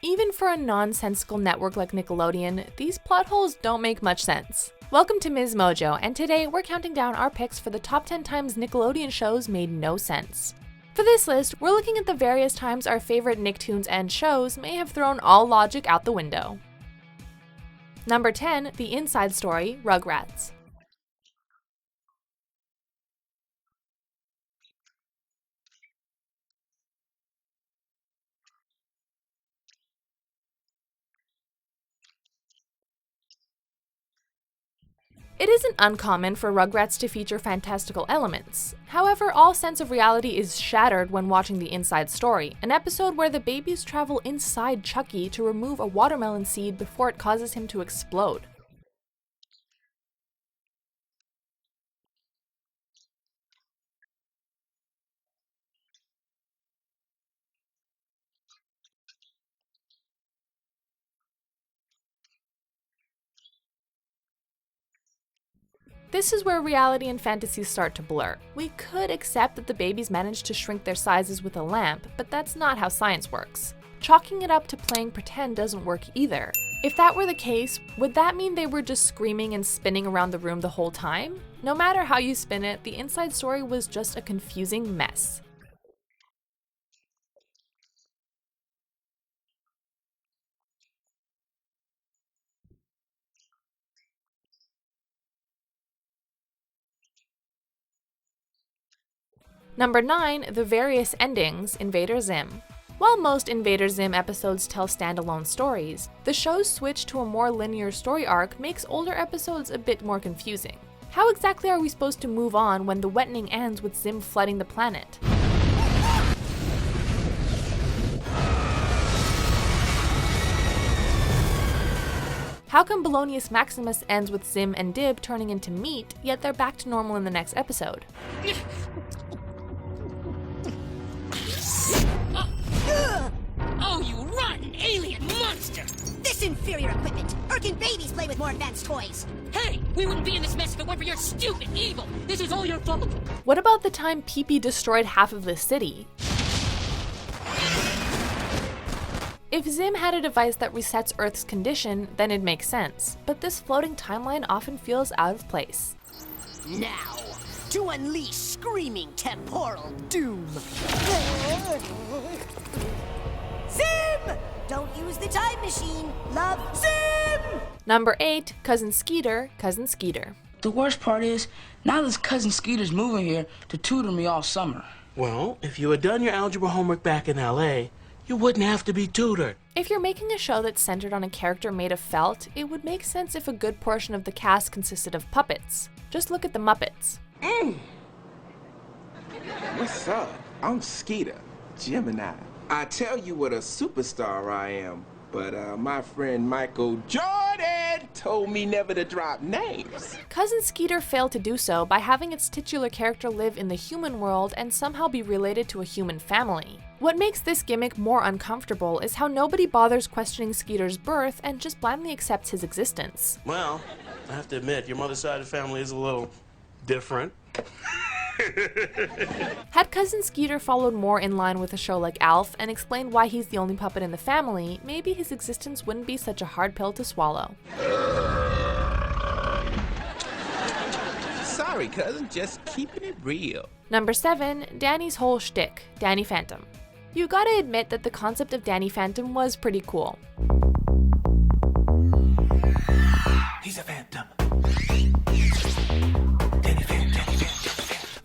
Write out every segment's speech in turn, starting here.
Even for a nonsensical network like Nickelodeon, these plot holes don't make much sense. Welcome to MsMojo, and today we're counting down our picks for the top 10 times Nickelodeon shows made no sense. For this list, we're looking at the various times our favorite Nicktoons and shows may have thrown all logic out the window. Number 10, The Inside Story, Rugrats. It isn't uncommon for Rugrats to feature fantastical elements. However, all sense of reality is shattered when watching The Inside Story, an episode where the babies travel inside Chucky to remove a watermelon seed before it causes him to explode. This is where reality and fantasy start to blur. We could accept that the babies managed to shrink their sizes with a lamp, but that's not how science works. Chalking it up to playing pretend doesn't work either. If that were the case, would that mean they were just screaming and spinning around the room the whole time? No matter how you spin it, The Inside Story was just a confusing mess. Number 9, The Various Endings, Invader Zim. While most Invader Zim episodes tell standalone stories, the show's switch to a more linear story arc makes older episodes a bit more confusing. How exactly are we supposed to move on when the wettening ends with Zim flooding the planet? How come Bolognius Maximus ends with Zim and Dib turning into meat, yet they're back to normal in the next episode? Oh, you rotten alien monster! This inferior equipment! Urkin babies play with more advanced toys! Hey, we wouldn't be in this mess if it weren't for your stupid evil! This is all your fault! What about the time Pee-Pee destroyed half of the city? If Zim had a device that resets Earth's condition, then it makes sense, but this floating timeline often feels out of place. Now, to unleash screaming temporal doom! Zim! Don't use the time machine! Love, Zim! Number 8, Cousin Skeeter, Cousin Skeeter. The worst part is, now this cousin Skeeter's moving here to tutor me all summer. Well, if you had done your algebra homework back in LA, you wouldn't have to be tutored. If you're making a show that's centered on a character made of felt, it would make sense if a good portion of the cast consisted of puppets. Just look at the Muppets. What's up? I'm Skeeter, Gemini. I tell you what a superstar I am, but my friend Michael Jordan told me never to drop names. Cousin Skeeter failed to do so by having its titular character live in the human world and somehow be related to a human family. What makes this gimmick more uncomfortable is how nobody bothers questioning Skeeter's birth and just blindly accepts his existence. Well, I have to admit, your mother's side of the family is a little different. Had Cousin Skeeter followed more in line with a show like Alf and explained why he's the only puppet in the family, maybe his existence wouldn't be such a hard pill to swallow. Sorry, cousin, just keeping it real. Number 7, Danny's whole shtick, Danny Phantom. You gotta admit that the concept of Danny Phantom was pretty cool. He's a phantom.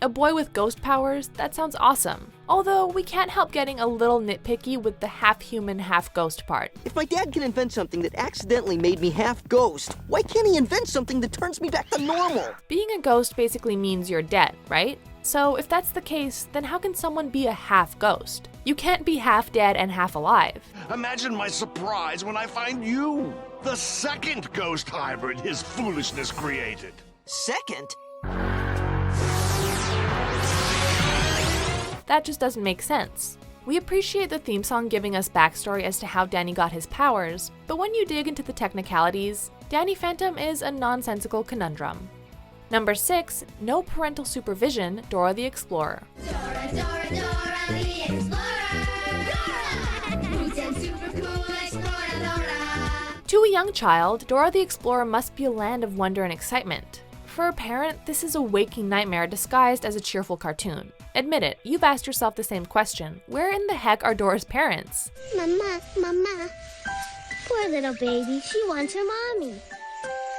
A boy with ghost powers? That sounds awesome. Although, we can't help getting a little nitpicky with the half-human, half-ghost part. If my dad can invent something that accidentally made me half-ghost, why can't he invent something that turns me back to normal? Being a ghost basically means you're dead, right? So if that's the case, then how can someone be a half-ghost? You can't be half dead and half alive. Imagine my surprise when I find you, the second ghost hybrid his foolishness created. Second? That just doesn't make sense. We appreciate the theme song giving us backstory as to how Danny got his powers, but when you dig into the technicalities, Danny Phantom is a nonsensical conundrum. Number 6, No Parental Supervision, Dora the Explorer. Dora, Dora, Dora the Explorer! Dora! Boots and super cool like To a young child, Dora the Explorer must be a land of wonder and excitement. For a parent, this is a waking nightmare disguised as a cheerful cartoon. Admit it, you've asked yourself the same question. Where in the heck are Dora's parents? Mama. Poor little baby, she wants her mommy.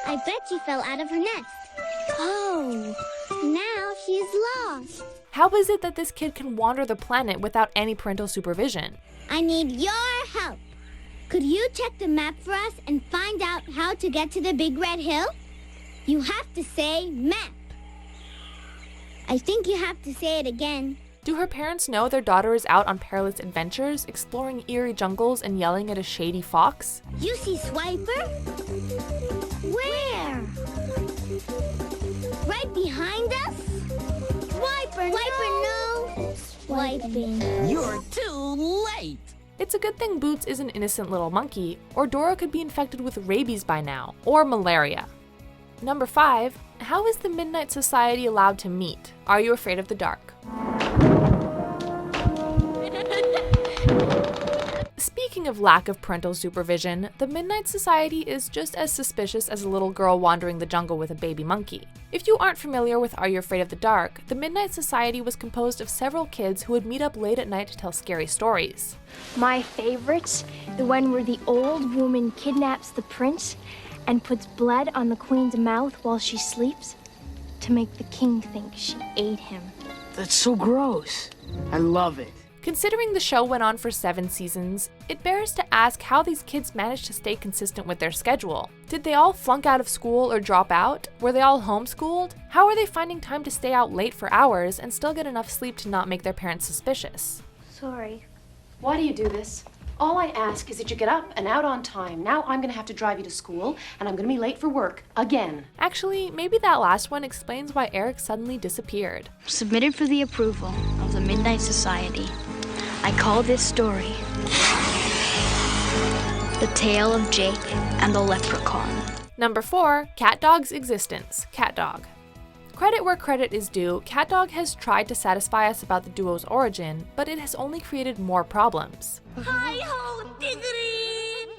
I bet she fell out of her nest. Oh, now she's lost. How is it that this kid can wander the planet without any parental supervision? I need your help. Could you check the map for us and find out how to get to the big red hill? You have to say map. I think you have to say it again. Do her parents know their daughter is out on perilous adventures, exploring eerie jungles and yelling at a shady fox? You see Swiper? Where? Right behind us? Swiper, no! Swiping. You're too late! It's a good thing Boots is an innocent little monkey, or Dora could be infected with rabies by now, or malaria. Number 5, how is the Midnight Society allowed to meet? Are you afraid of the dark? Speaking of lack of parental supervision, the Midnight Society is just as suspicious as a little girl wandering the jungle with a baby monkey. If you aren't familiar with Are You Afraid of the Dark, the Midnight Society was composed of several kids who would meet up late at night to tell scary stories. My favorites, the one where the old woman kidnaps the prince and puts blood on the queen's mouth while she sleeps to make the king think she ate him. That's so gross. I love it. Considering the show went on for 7 seasons, it bears to ask how these kids managed to stay consistent with their schedule. Did they all flunk out of school or drop out? Were they all homeschooled? How are they finding time to stay out late for hours and still get enough sleep to not make their parents suspicious? Sorry. Why do you do this? All I ask is that you get up and out on time. Now I'm gonna have to drive you to school, and I'm gonna be late for work again. Actually, maybe that last one explains why Eric suddenly disappeared. Submitted for the approval of the Midnight Society. I call this story The Tale of Jake and the Leprechaun. Number 4, CatDog's existence. CatDog. Credit where credit is due, CatDog has tried to satisfy us about the duo's origin, but it has only created more problems. Hi-ho, diggity!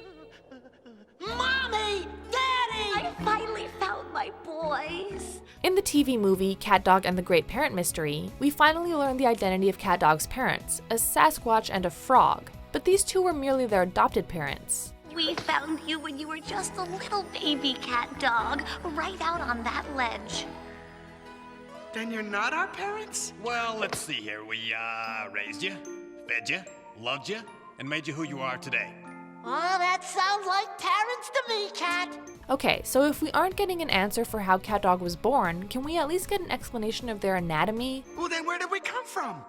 Mommy! Daddy! I finally found my boys. In the TV movie CatDog and the Great Parent Mystery, we finally learn the identity of CatDog's parents, a Sasquatch and a frog, but these two were merely their adopted parents. We found you when you were just a little baby cat dog, right out on that ledge. Then you're not our parents? Well, let's see here. We, raised you, fed you, loved you, and made you who you are today. Oh, that sounds like parents to me, Cat. Okay, so if we aren't getting an answer for how CatDog was born, can we at least get an explanation of their anatomy? Well, then where did we come from?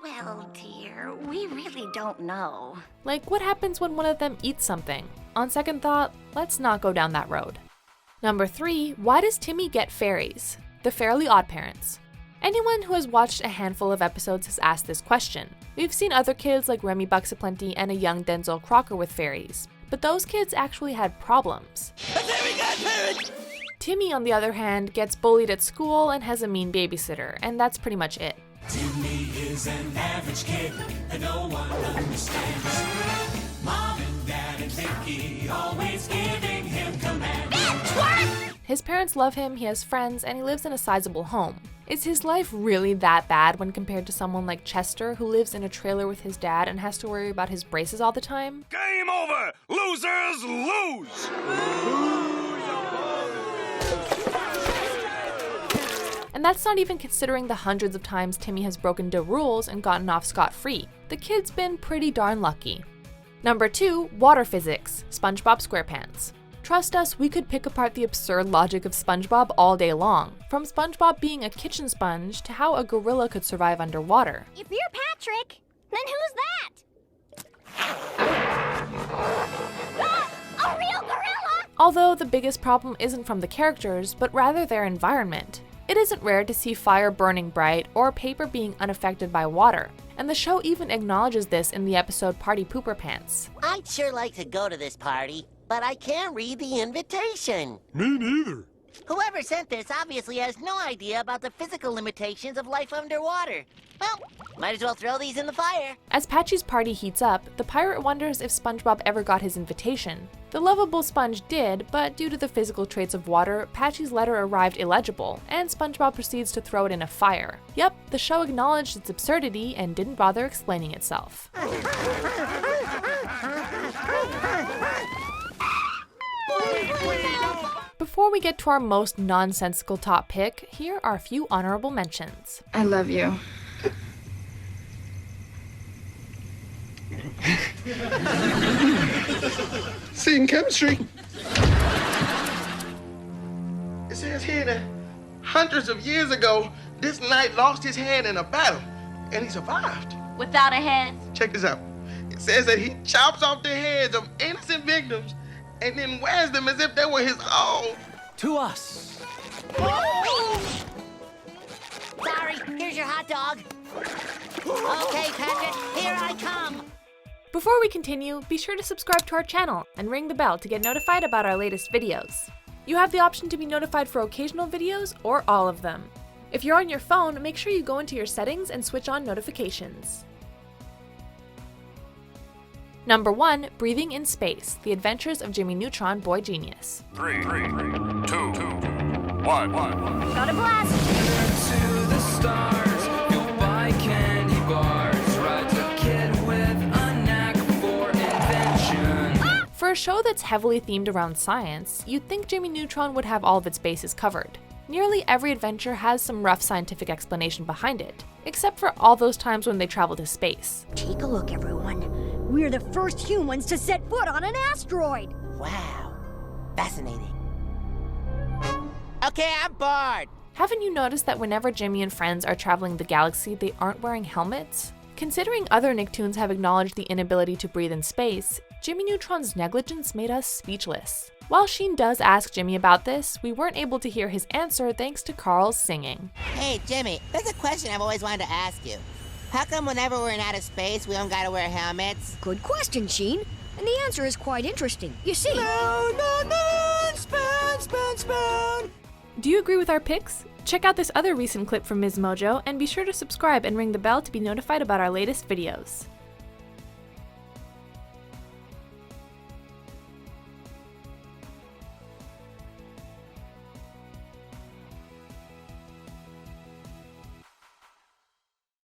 Well, dear, we really don't know. Like, what happens when one of them eats something? On second thought, let's not go down that road. Number 3, why does Timmy get fairies? The Fairly OddParents. Anyone who has watched a handful of episodes has asked this question. We've seen other kids like Remy Bucksaplenty and a young Denzel Crocker with fairies, but those kids actually had problems. Timmy, on the other hand, gets bullied at school and has a mean babysitter, and that's pretty much it. Timmy is an average kid that no one understands. Mom and Dad and Vicky always giving him commands. His parents love him, he has friends, and he lives in a sizable home. Is his life really that bad when compared to someone like Chester, who lives in a trailer with his dad and has to worry about his braces all the time? Game over! Losers lose! And that's not even considering the hundreds of times Timmy has broken the rules and gotten off scot-free. The kid's been pretty darn lucky. Number 2, water physics. SpongeBob SquarePants. Trust us, we could pick apart the absurd logic of SpongeBob all day long. From SpongeBob being a kitchen sponge to how a gorilla could survive underwater. If you're Patrick, then who's that? A real gorilla! Although the biggest problem isn't from the characters, but rather their environment. It isn't rare to see fire burning bright or paper being unaffected by water, and the show even acknowledges this in the episode Party Pooper Pants. I'd sure like to go to this party, but I can't read the invitation. Me neither. Whoever sent this obviously has no idea about the physical limitations of life underwater. Well, might as well throw these in the fire. As Patchy's party heats up, the pirate wonders if SpongeBob ever got his invitation. The lovable Sponge did, but due to the physical traits of water, Patchy's letter arrived illegible, and SpongeBob proceeds to throw it in a fire. Yep, the show acknowledged its absurdity and didn't bother explaining itself. Before we get to our most nonsensical top pick, here are a few honorable mentions. I love you. Seeing chemistry. It says here that hundreds of years ago, this knight lost his hand in a battle, and he survived. Without a head? Check this out. It says that he chops off the heads of innocent victims and then wears them as if they were his own. To us. Sorry, here's your hot dog. Okay, Patrick, here I come. Before we continue, be sure to subscribe to our channel and ring the bell to get notified about our latest videos. You have the option to be notified for occasional videos or all of them. If you're on your phone, make sure you go into your settings and switch on notifications. Number 1, Breathing in Space, The Adventures of Jimmy Neutron, Boy Genius. 3, 2, 1. Got a blast! To the stars, you'll buy candy bars, ride a kid with a knack for invention. For a show that's heavily themed around science, you'd think Jimmy Neutron would have all of its bases covered. Nearly every adventure has some rough scientific explanation behind it, except for all those times when they travel to space. Take a look, everyone. We're the first humans to set foot on an asteroid. Wow, fascinating. Okay, I'm bored. Haven't you noticed that whenever Jimmy and friends are traveling the galaxy, they aren't wearing helmets? Considering other Nicktoons have acknowledged the inability to breathe in space, Jimmy Neutron's negligence made us speechless. While Sheen does ask Jimmy about this, we weren't able to hear his answer thanks to Carl's singing. Hey, Jimmy, there's a question I've always wanted to ask you. How come whenever we're in outer space, we don't gotta wear helmets? Good question, Sheen. And the answer is quite interesting. You see... Spoon! Do you agree with our picks? Check out this other recent clip from MsMojo and be sure to subscribe and ring the bell to be notified about our latest videos.